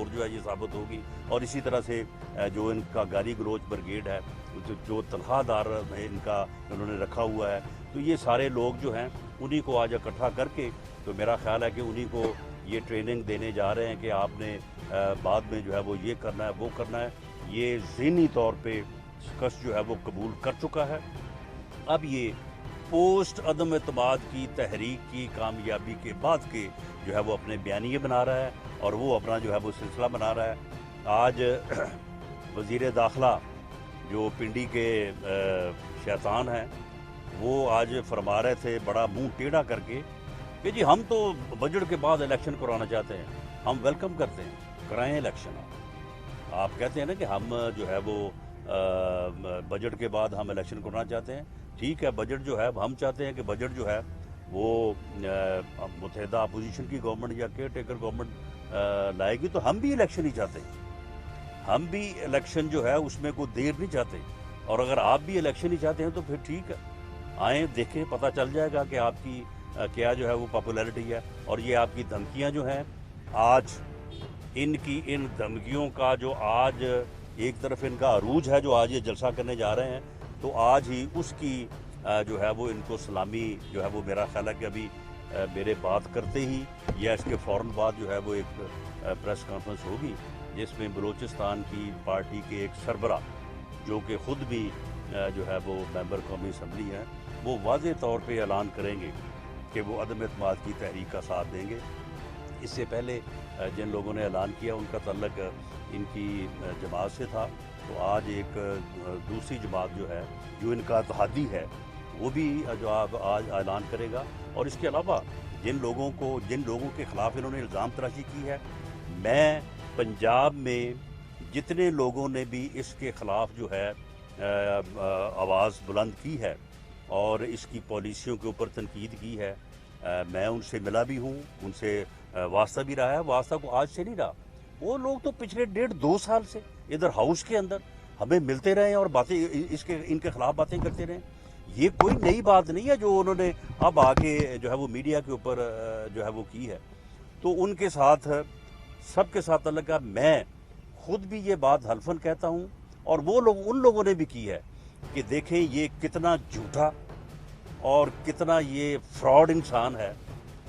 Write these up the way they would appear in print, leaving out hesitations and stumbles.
और जो है ये साबित होगी। और इसी तरह से जो इनका गाली गलोच ब्रिगेड है, जो तनख्वाहदार इनका इन्होंने रखा हुआ है, तो ये सारे लोग जो हैं उन्हीं को आज इकट्ठा करके, तो मेरा ख्याल है कि उन्हीं को ये ट्रेनिंग देने जा रहे हैं कि आपने बाद में जो है वो ये करना है, वो करना है। ये ज़हनी तौर पे शिकस्त जो है वो कबूल कर चुका है। अब ये पोस्ट अदम एतमाद की तहरीक की कामयाबी के बाद के जो है वो अपने बयानिए बना रहा है और वो अपना जो है वो सिलसिला बना रहा है। आज वज़ीर दाखिला जो पिंडी के शैतान हैं, वो आज फरमा रहे थे बड़ा मुंह टेढ़ा करके कि जी हम तो बजट के बाद इलेक्शन कराना चाहते हैं, हम वेलकम करते हैं, कराएं इलेक्शन। आप कहते हैं ना कि हम जो है वो बजट के बाद हम इलेक्शन कराना चाहते हैं, ठीक है। बजट जो है हम चाहते हैं कि बजट जो है वो मुत्तहिदा अपोजिशन की गवर्नमेंट या केयर टेकर गवर्नमेंट लाएगी, तो हम भी इलेक्शन ही चाहते हैं। हम भी इलेक्शन जो है उसमें कोई देर नहीं चाहते, और अगर आप भी इलेक्शन ही चाहते हैं तो फिर ठीक है, आएँ देखें, पता चल जाएगा कि आपकी क्या जो है वो पॉपुलैरिटी है। और ये आपकी धमकियां जो हैं, आज इनकी इन धमकियों का जो आज एक तरफ इनका अरूज है, जो आज ये जलसा करने जा रहे हैं, तो आज ही उसकी जो है वो इनको सलामी जो है वो मेरा ख्याल है कि अभी मेरे बात करते ही या इसके फ़ौरन बाद जो है वो एक प्रेस कॉन्फ्रेंस होगी, जिसमें बलूचिस्तान की पार्टी के एक सरबरा जो कि ख़ुद भी जो है वो मेंबर कौमी असम्बली हैं, वो वाज़े तौर पे ऐलान करेंगे कि वो अदम एतमाद की तहरीक का साथ देंगे। इससे पहले जिन लोगों ने ऐलान किया उनका तल्लक इनकी जमात से था, तो आज एक दूसरी जमात जो है, जो इनका इत्तेहादी है, वो भी जो आज ऐलान करेगा। और इसके अलावा जिन लोगों के ख़िलाफ़ इन्होंने इल्ज़ाम तराशी की है, मैं पंजाब में जितने लोगों ने भी इसके ख़िलाफ़ जो है आवाज़ बुलंद की है और इसकी पॉलिसियों के ऊपर तनकीद की है, मैं उनसे मिला भी हूँ, उनसे वास्ता भी रहा है। वास्ता को आज से नहीं रहा, वो लोग तो पिछले 1.5-2 साल से इधर हाउस के अंदर हमें मिलते रहे और बातें इनके खिलाफ बातें करते रहे। ये कोई नई बात नहीं है जो उन्होंने अब आके जो है वो मीडिया के ऊपर जो है वो की है। तो उनके साथ सबके साथ अलग का, मैं खुद भी ये बात हल्फन कहता हूँ और वो लोग उन लोगों ने भी की है कि देखें ये कितना झूठा और कितना ये फ्रॉड इंसान है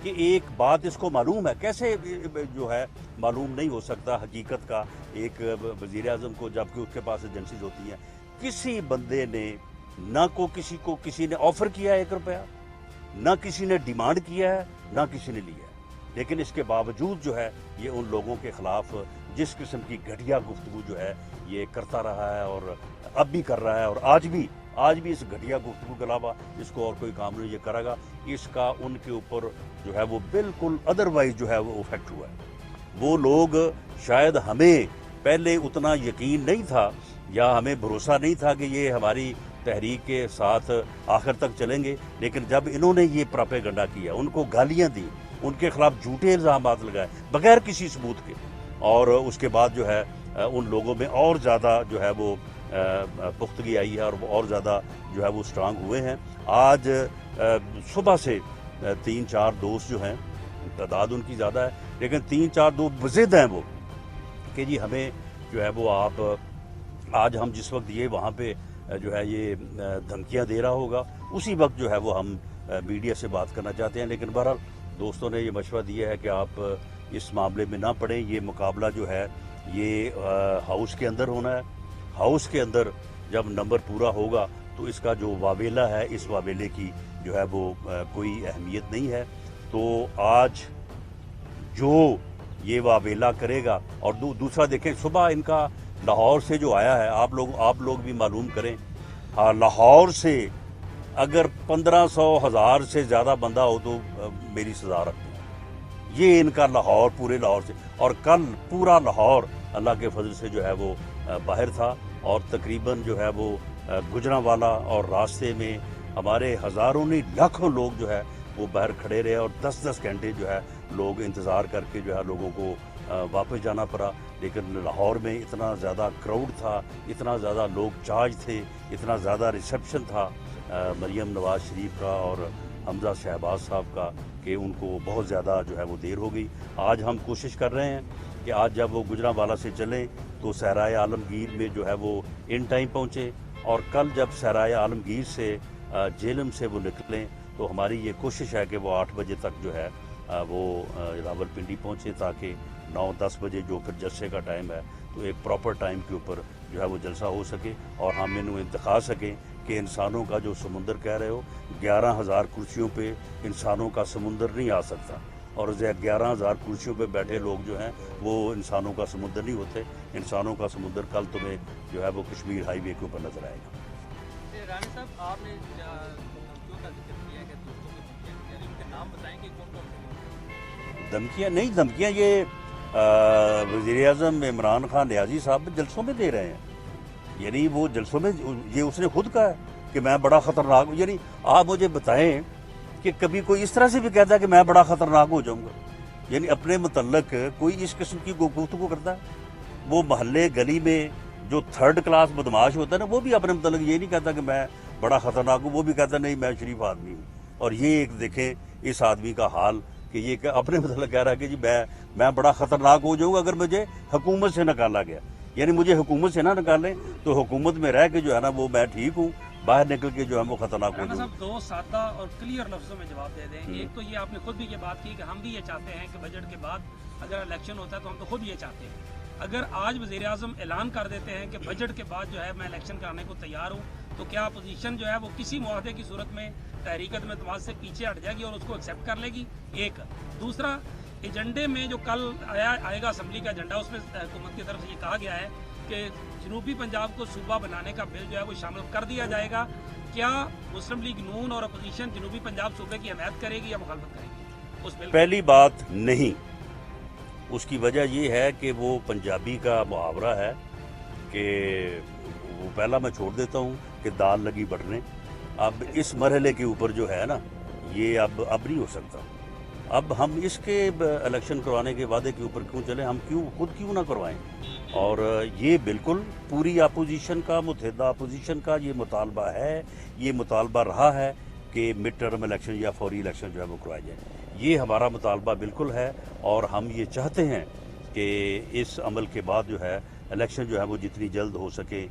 कि एक बात इसको मालूम है, कैसे जो है मालूम नहीं हो सकता हकीकत का एक वज़ीर आज़म को, जबकि उसके पास एजेंसीज होती हैं। किसी बंदे ने ना किसी ने ऑफर किया 1 रुपया, ना किसी ने डिमांड किया है, ना किसी ने लिया है, लेकिन इसके बावजूद जो है ये उन लोगों के ख़िलाफ़ जिस किस्म की घटिया गुफ्तगू जो है ये करता रहा है और अब भी कर रहा है, और आज भी इस घटिया गुफ्तगू के अलावा इसको और कोई काम नहीं ये करेगा। इसका उनके ऊपर जो है वो बिल्कुल अदरवाइज जो है वो इफेक्ट हुआ है। वो लोग शायद हमें पहले उतना यकीन नहीं था या हमें भरोसा नहीं था कि ये हमारी तहरीक के साथ आखिर तक चलेंगे, लेकिन जब इन्होंने ये प्रोपेगेंडा किया, उनको गालियाँ दी, उनके खिलाफ झूठे इल्ज़ामात लगाए बगैर किसी सबूत के, और उसके बाद जो है उन लोगों में और ज़्यादा जो है वो पुख्तगी आई है और वो और ज़्यादा जो है वो स्ट्रांग हुए हैं। आज सुबह से 3-4 दोस्त जो हैं, तादाद उनकी ज़्यादा है, लेकिन 3-4 दोस्त ज़िद हैं वो कि जी हमें जो है वो आप आज हम जिस वक्त ये वहाँ पे जो है ये धमकियाँ दे रहा होगा, उसी वक्त जो है वो हम मीडिया से बात करना चाहते हैं। लेकिन बहरहाल दोस्तों ने ये मशवरा दिया है कि आप इस मामले में ना पड़ें, ये मुकाबला जो है ये हाउस के अंदर होना है। हाउस के अंदर जब नंबर पूरा होगा तो इसका जो वावेला है, इस वावेले की जो है वो कोई अहमियत नहीं है। तो आज जो ये वावेला करेगा, और दूसरा देखें, सुबह इनका लाहौर से जो आया है, आप लोग भी मालूम करें, हाँ, लाहौर से अगर 1500-1000 से ज़्यादा बंदा हो तो मेरी सजा रखते हैं। ये इनका लाहौर, पूरे लाहौर से, और कल पूरा लाहौर अल्लाह के फजल से जो है वो बाहर था, और तकरीबन जो है वो गुजरांवाला और रास्ते में हमारे हज़ारों नहीं लाखों लोग जो है वो बाहर खड़े रहे, और 10-10 घंटे जो है लोग इंतज़ार करके जो है लोगों को वापस जाना पड़ा। लेकिन लाहौर में इतना ज़्यादा क्राउड था, इतना ज़्यादा लोग चार्ज थे, इतना ज़्यादा रिसेप्शन था मरियम नवाज़ शरीफ का और हमजा शहबाज साहब का, कि उनको बहुत ज़्यादा जो है वो देर हो गई। आज हम कोशिश कर रहे हैं कि आज जब वो गुजरांवाला से चलें तो सहराए आलमगीर में जो है वो इन टाइम पहुँचे, और कल जब सहराए आलमगीर से जेलम से वो निकलें तो हमारी ये कोशिश है कि वो 8 बजे तक जो है वो रावलपिंडी पहुँचे, ताकि 9-10 बजे जो फिर जलसे का टाइम है तो एक प्रॉपर टाइम के ऊपर जो है वो जलसा हो सके, और हम इन्हें दिखा सकें कि इंसानों का जो समुंदर कह रहे हो 11,000 कुर्सियों पे इंसानों का समुंदर नहीं आ सकता, और 11,000 कुर्सियों पे बैठे लोग जो हैं वो इंसानों का समुंदर नहीं होते। इंसानों का समुंदर कल तुम्हें जो है वो कश्मीर हाईवे के ऊपर नजर आएगा। रानी साहब, आपने धमकियों का जिक्र किया है कि दोस्तों को धमकियां दी जा रही हैं, उनके नाम बताएं कि कौन कौन से? धमकियाँ नहीं, धमकियाँ ये वज़ीर-ए-आज़म इमरान खान नियाज़ी साहब जलसों में दे रहे हैं। यानी वो जलसों में ये उसने खुद कहा है कि मैं बड़ा ख़तरनाक हूँ। यानी आप मुझे बताएं कि कभी कोई इस तरह से भी कहता है कि मैं बड़ा ख़तरनाक हो जाऊँगा? यानी अपने मुतल्लक कोई इस किस्म की गुफ्तगू करता है? वो महल्ले गली में जो थर्ड क्लास बदमाश होता है ना, वो भी अपने मुतल्लक ये नहीं कहता कि मैं बड़ा ख़तरनाक हूँ, वो भी कहता नहीं मैं शरीफ आदमी हूँ। और ये एक देखें इस आदमी का हाल कि ये अपने मतलब कह रहा है कि जी मैं बड़ा ख़तरनाक हो जाऊँगा अगर मुझे हुकूमत से निकाला गया। यानी मुझे हुकूमत से ना निकालें तो हुकूमत में रह के जो है ना वो मैं ठीक हूँ, बाहर निकल के जो है वो खतरनाक हो जाऊँ। दो सादा और क्लियर लफ्जों में जवाब दे दें। एक तो ये आपने खुद भी ये बात की कि हम भी ये चाहते हैं कि बजट के बाद अगर इलेक्शन होता है तो हम तो खुद ये चाहते हैं। अगर आज वज़ीर आज़म ऐलान कर देते हैं कि बजट के बाद जो है मैं इलेक्शन कराने को तैयार हूँ, तो क्या अपोजिशन जो है वो किसी मुआहदे की सूरत में तहरीक अदम से पीछे हट जाएगी और उसको एक्सेप्ट कर लेगी? एक। दूसरा, एजेंडे में जो कल आएगा असम्बली का एजेंडा, उसमें हुकूमत की तरफ से ये कहा गया है कि जनूबी पंजाब को सूबा बनाने का बिल जो है वो शामिल कर दिया जाएगा। क्या मुस्लिम लीग नून और अपोजिशन जनूबी पंजाब सूबे की हमायत करेगी या मुखालफत करेगी उस बिल? पहली बात नहीं, उसकी वजह ये है कि वो पंजाबी का मुहावरा है कि वो पहला मैं छोड़ देता हूँ कि दाल लगी बढ़ने। अब इस मरहले के ऊपर जो है ना ये अब नहीं हो सकता। अब हम इसके इलेक्शन करवाने के वादे के ऊपर क्यों चलें, हम खुद क्यों ना करवाएं? और ये बिल्कुल पूरी अपोजिशन का, मुतहदा अपोजिशन का ये मुतालबा है, ये मुतालबा रहा है कि मिड टर्म इलेक्शन या फौरी इलेक्शन जो है वो करवाए जाए। ये हमारा मुतालबा बिल्कुल है, और हम ये चाहते हैं कि इस अमल के बाद जो है इलेक्शन जो है वो जितनी जल्द हो सके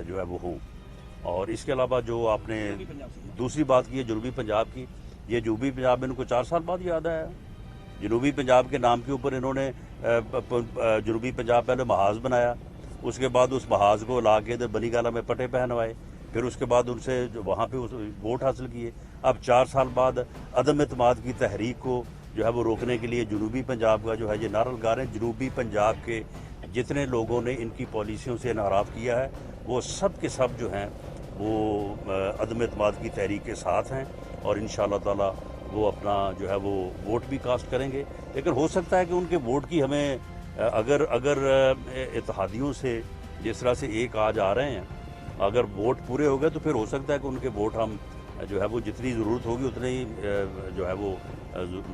जो है वो हो। और इसके अलावा जो आपने दूसरी बात की है जनूबी पंजाब की, ये जनूबी पंजाब में इनको 4 साल बाद याद आया। जनूबी पंजाब के नाम के ऊपर इन्होंने जनूबी पंजाब पहले महाज बनाया, उसके बाद उस महाज को ला के इधर बनीगाला में पटे पहनवाए, फिर उसके बाद उनसे जो वहाँ पे वोट हासिल किए। अब 4 साल बाद अदम एतमाद की तहरीक को जो है वो रोकने के लिए जनूबी पंजाब का जो है ये नारा लगा रहे हैं। जनूबी पंजाब के जितने लोगों ने इनकी पॉलिसियों से नाराज़ किया है वो सब के सब जो हैं वो अदम एतमाद की तहरीक के साथ हैं, और इंशाअल्लाह ताला वो अपना जो है वो वोट भी कास्ट करेंगे। लेकिन हो सकता है कि उनके वोट की हमें अगर इत्तेहादियों से जिस तरह से एक आज आ रहे हैं, अगर वोट पूरे हो गए तो फिर हो सकता है कि उनके वोट हम जो है वो जितनी ज़रूरत होगी उतने ही जो है वो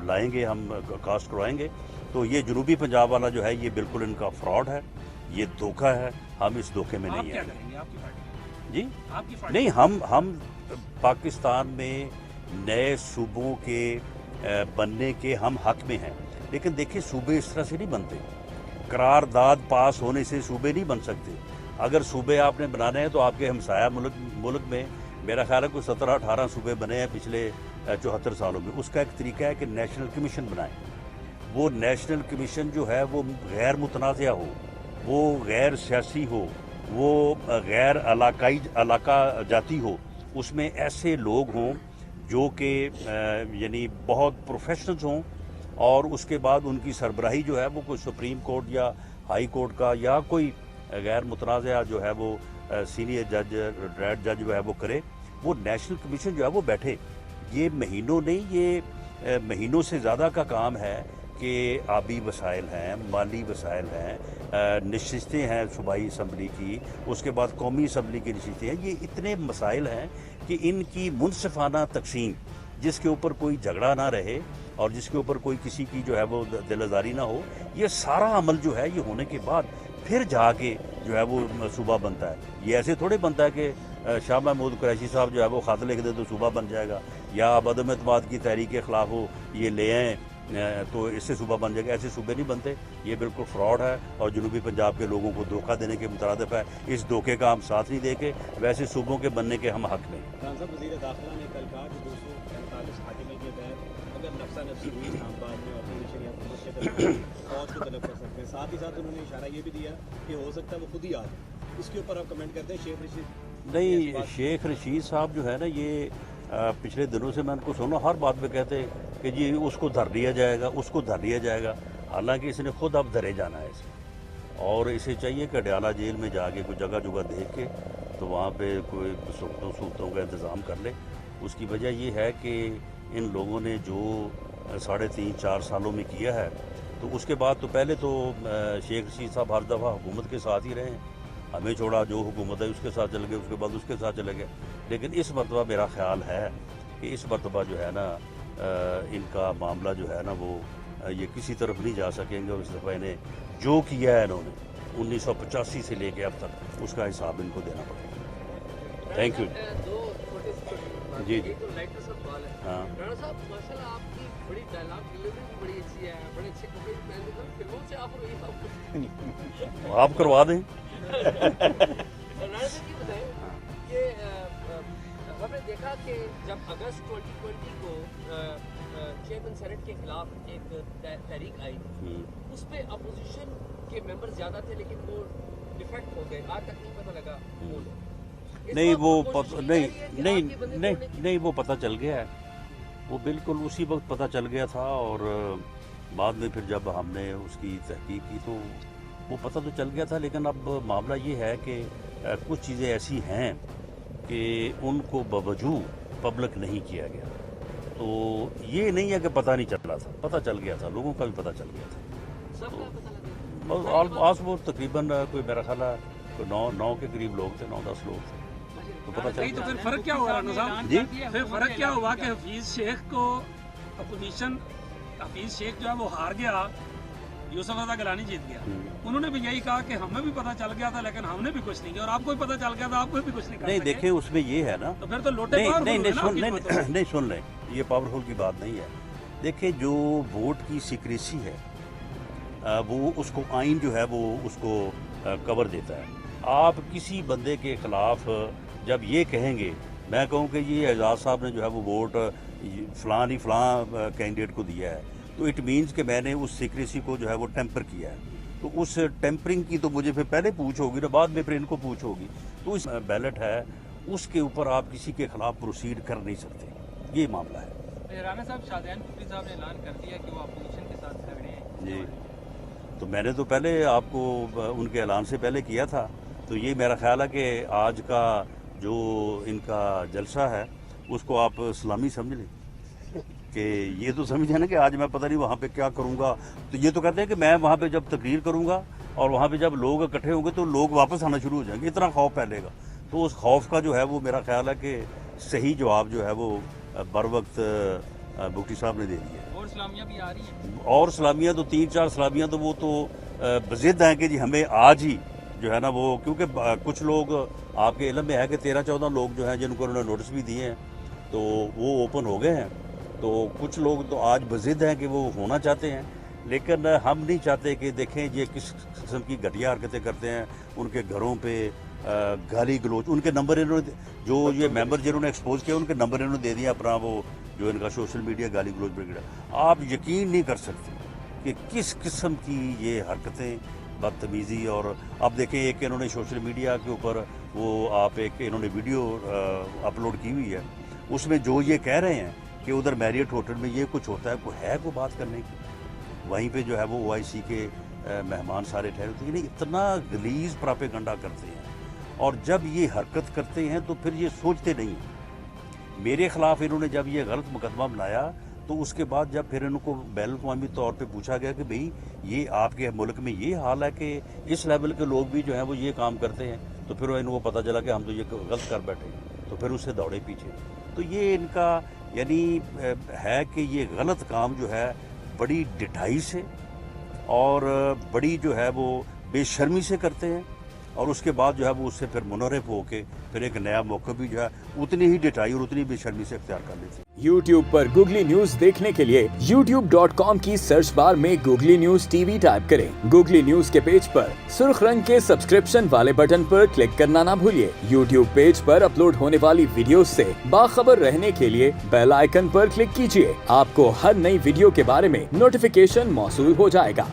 लाएंगे, हम कास्ट करवाएंगे। तो ये जनूबी पंजाब वाला जो है ये बिल्कुल इनका फ्रॉड है, ये धोखा है, हम इस धोखे में नहीं आएंगे जी। नहीं, हम पाकिस्तान में नए सूबों के बनने के हम हक में हैं, लेकिन देखिए सूबे इस तरह से नहीं बनते। करारदाद पास होने से सूबे नहीं बन सकते। अगर सूबे आपने बनाने हैं तो आपके हमसाया मुल्क में मेरा ख्याल है कोई 17-18 सूबे बने हैं पिछले 74 सालों में। उसका एक तरीका है कि नेशनल कमीशन बनाएं। वो नेशनल कमीशन जो है वो गैर मुतनाज़ा हो, वो गैर सियासी हो, वो गैर इलाका जाती हो, उसमें ऐसे लोग हों जो कि यानी बहुत प्रोफेशनल्स हों, और उसके बाद उनकी सरबराही जो है वो कोई सुप्रीम कोर्ट या हाई कोर्ट का या कोई गैर मुतनाज़ा जो है वो सीनियर जज, रिटायर्ड जज जो है वो करे। वो नेशनल कमीशन जो है वो बैठे। ये महीनों नहीं, ये महीनों से ज़्यादा का काम है कि आबी वसाइल हैं, माली वसाइल हैं, नशिस्तें हैं सूबाई असम्बली की, उसके बाद कौमी असम्बली की नशिस्तें हैं। ये इतने मसाइल हैं कि इनकी मुनसिफाना तकसीम, जिसके ऊपर कोई झगड़ा ना रहे और जिसके ऊपर कोई किसी की जो है वो दिलआज़ारी ना हो, ये सारा अमल जो है ये होने के बाद फिर जाके जो है वो सूबा बनता है। ये ऐसे थोड़े बनता है कि शाह महमूद कुरैशी साहब जो है वो ख़त लिख दे तो सूबा बन जाएगा, या अब अदम एतमाद की तहरीक के ख़िलाफ़ हो ये ले आएँ तो इससे सूबा बन जाएगा। ऐसे सूबे नहीं बनते, ये बिल्कुल फ्रॉड है और जनूबी पंजाब के लोगों को धोखा देने के मुतरादिफ है। इस धोखे का हम साथ नहीं देंगे, वैसे सूबों के बनने के हम हक में। खान साहब, वज़ीर दाखिला ने कल कहा कि 245 हाकिम के तहत अगर नफसा नफसी हुई इस्लामाबाद में ऑपरेशन या हुकूमत के तहत फौज को तलब कर सकते हैं। साथ ही साथ उन्होंने इशारा ये भी दिया कि हो सकता है वो खुद ही आ जाए। इसके ऊपर आप कमेंट करते हैं शेख रशीद? नहीं, शेख रशीद साहब जो है ना, ये पिछले दिनों से मैं उनको सुना, हर बात में कहते हैं कि जी उसको धर लिया जाएगा, उसको धर लिया जाएगा। हालांकि इसने खुद अब धरे जाना है इसे, और इसे चाहिए कि अडयाला जेल में जाके कोई जगह जगह देख के तो वहाँ पे कोई सूतों का इंतज़ाम कर ले। उसकी वजह ये है कि इन लोगों ने जो 3.5-4 सालों में किया है, तो उसके बाद तो पहले तो शेख रशीद साहब हर दफ़ा हुकूमत के साथ ही रहे हैं, हमें छोड़ा, जो हुकूमत है उसके साथ चले गए, उसके बाद उसके साथ चले गए। लेकिन इस मरतबा मेरा ख्याल है कि इस मरतबा जो है ना इनका मामला जो है ना वो ये किसी तरफ नहीं जा सकेंगे, और इस दफ़ा इन्हें जो किया है इन्होंने 1985 से लेके अब तक, उसका हिसाब इनको देना पड़ेगा। Thank you. जी जी, हाँ, राणा साहब, माशाल्लाह आपकी बड़ी डायलॉग डिलीवरी भी बड़ी अच्छी है, बड़े अच्छे कपड़े भी पहनते हैं, फिल्मों से आप रही सब आप करवा दें। राणा साहब ये बताएं कि हमने देखा कि जब अगस्त 2020 को चेयरमैन सेनेट के खिलाफ एक तहरीक आई, उस पर अपोजिशन के मेंबर ज़्यादा थे, लेकिन वो डिफेक्ट हो गए, आज तक नहीं पता लगा वो लोग। नहीं वो नहीं वो पता चल गया है, वो बिल्कुल उसी वक्त पता चल गया था, और बाद में फिर जब हमने उसकी तहकीक की तो वो पता तो चल गया था। लेकिन अब मामला ये है कि कुछ चीज़ें ऐसी हैं कि उनको बावजूद पब्लिक नहीं किया गया। तो ये नहीं है कि पता नहीं चला था, पता चल गया था, लोगों का भी पता चल गया था। सबका पता लगा। आज वो तकरीबन कोई मेरा ख्याल है कोई 9 के करीब लोग थे, 9-10 लोग थे, तो पता चल नहीं, तो गया। फिर फ़र्क क्या हुआ राणा साहब जी, फिर फ़र्क क्या हुआ कि हफीज़ शेख को अपोजिशन, हफीज़ शेख जो है वो हार गया, यूसुफ रज़ा गिलानी जीत गया। उन्होंने भी यही कहा कि हमें भी पता चल गया था लेकिन हमने भी कुछ नहीं किया, और आपको भी पता चल गया था, आपको भी कुछ नहीं कर नहीं सके। देखिए उसमें ये है ना, तो फिर तो लोटे नहीं पावरफुल नहीं हुए नहीं ना सुन आपकी नहीं बातों से। नहीं सुन लें, ये पावरफुल की बात नहीं है। देखिए जो वोट की सीक्रेसी है वो उसको आइन जो है वो उसको कवर देता है। आप किसी बंदे के खिलाफ जब ये कहेंगे, मैं कहूँ कि ये एजाज साहब ने जो है वो वोट फलां नहीं फलां कैंडिडेट को दिया है, तो इट मीन्स कि मैंने उस सीक्रेसी को जो है वो टेम्पर किया है। तो उस टेम्परिंग की तो मुझे फिर पहले पूछ होगी ना, बाद में फिर इनको पूछ होगी। तो इस बैलेट है उसके ऊपर आप किसी के खिलाफ प्रोसीड कर नहीं सकते, ये मामला है। राणा साहब, शाहजहान कुफरी साहब ने ऐलान कर दिया कि वो अपोजिशन के साथ लड़ रहे हैं जी, तो मैंने तो पहले आपको उनके ऐलान से पहले किया था। तो ये मेरा ख्याल है कि आज का जो इनका जलसा है उसको आप सलामी समझ लें कि ये तो समझे ना कि आज मैं पता नहीं वहाँ पे क्या करूँगा। तो ये तो कहते हैं कि मैं वहाँ पे जब तकरीर करूँगा और वहाँ पे जब लोग इकट्ठे होंगे तो लोग वापस आना शुरू हो जाएंगे, इतना खौफ फैलेगा। तो उस खौफ का जो है वो मेरा ख्याल है कि सही जवाब जो है वो बर वक्त भुट्टी साहब ने दे दिया है। और सलामियाँ भी आ रही हैं, और सलामियाँ तो 3-4 सलामियाँ तो वो तो बज़िद हैं कि जी हमें आज ही जो है ना वो, क्योंकि कुछ लोग आपके इल्म में है कि 13-14 लोग जो हैं जिनको उन्होंने नोटिस भी दिए हैं तो वो ओपन हो गए हैं। तो कुछ लोग तो आज बज़िद हैं कि वो होना चाहते हैं, लेकिन हम नहीं चाहते कि देखें ये किस किस्म की घटिया हरकतें करते हैं। उनके घरों पे गाली गलोच, उनके नंबर इन्होंने जो ये मेंबर जिन्होंने एक्सपोज किया उनके नंबर इन्होंने दे दिया अपना, वो जो इनका सोशल मीडिया गाली गलोच ब्रिगेड। आप यकीन नहीं कर सकते कि किस किस्म की ये हरकतें, बदतमीज़ी। और अब देखें एक इन्होंने सोशल मीडिया के ऊपर वो आप एक इन्होंने वीडियो अपलोड की हुई है, उसमें जो ये कह रहे हैं कि उधर मैरियट होटल में ये कुछ होता है कोई बात करने की, वहीं पे जो है वो OIC के मेहमान सारे ठहरे होते हैं। नहीं, इतना गलीज प्रोपेगेंडा करते हैं, और जब ये हरकत करते हैं तो फिर ये सोचते नहीं हैं। मेरे ख़िलाफ़ इन्होंने जब ये गलत मुकदमा बनाया तो उसके बाद जब फिर इनको बैन अवी तौर पे पूछा गया कि भाई ये आपके मुल्क में ये हाल है कि इस लेवल के लोग भी जो हैं वो ये काम करते हैं, तो फिर इनको पता चला कि हम तो ये गलत कर बैठे, तो फिर उससे दौड़े पीछे। तो ये इनका यानी है कि ये गलत काम जो है बड़ी डिठाई से और बड़ी जो है वो बेशर्मी से करते हैं, اور اس کے بعد جو ہے وہ اس سے پھر منحرف ہو کے پھر ایک نیا موقع بھی جو ہے اتنی ہی ڈٹائی اور اتنی بے شرمی سے اختیار کر لی تھی۔ YouTube پر گوگلی نیوز دیکھنے کے لیے youtube.com کی سرچ بار میں googly news T V type کریں۔ گوگلی نیوز کے پیج پر سرخ رنگ کے سبسکرپشن والے بٹن پر کلک کرنا نہ بھولیے۔ YouTube پیج پر اپلوڈ ہونے والی ویڈیوز سے باخبر رہنے کے لیے بیل آئیکن پر کلک کیجیے۔ آپ کو ہر نئی ویڈیو کے بارے میں نوٹیفیکیشن موصول ہو جائے گا۔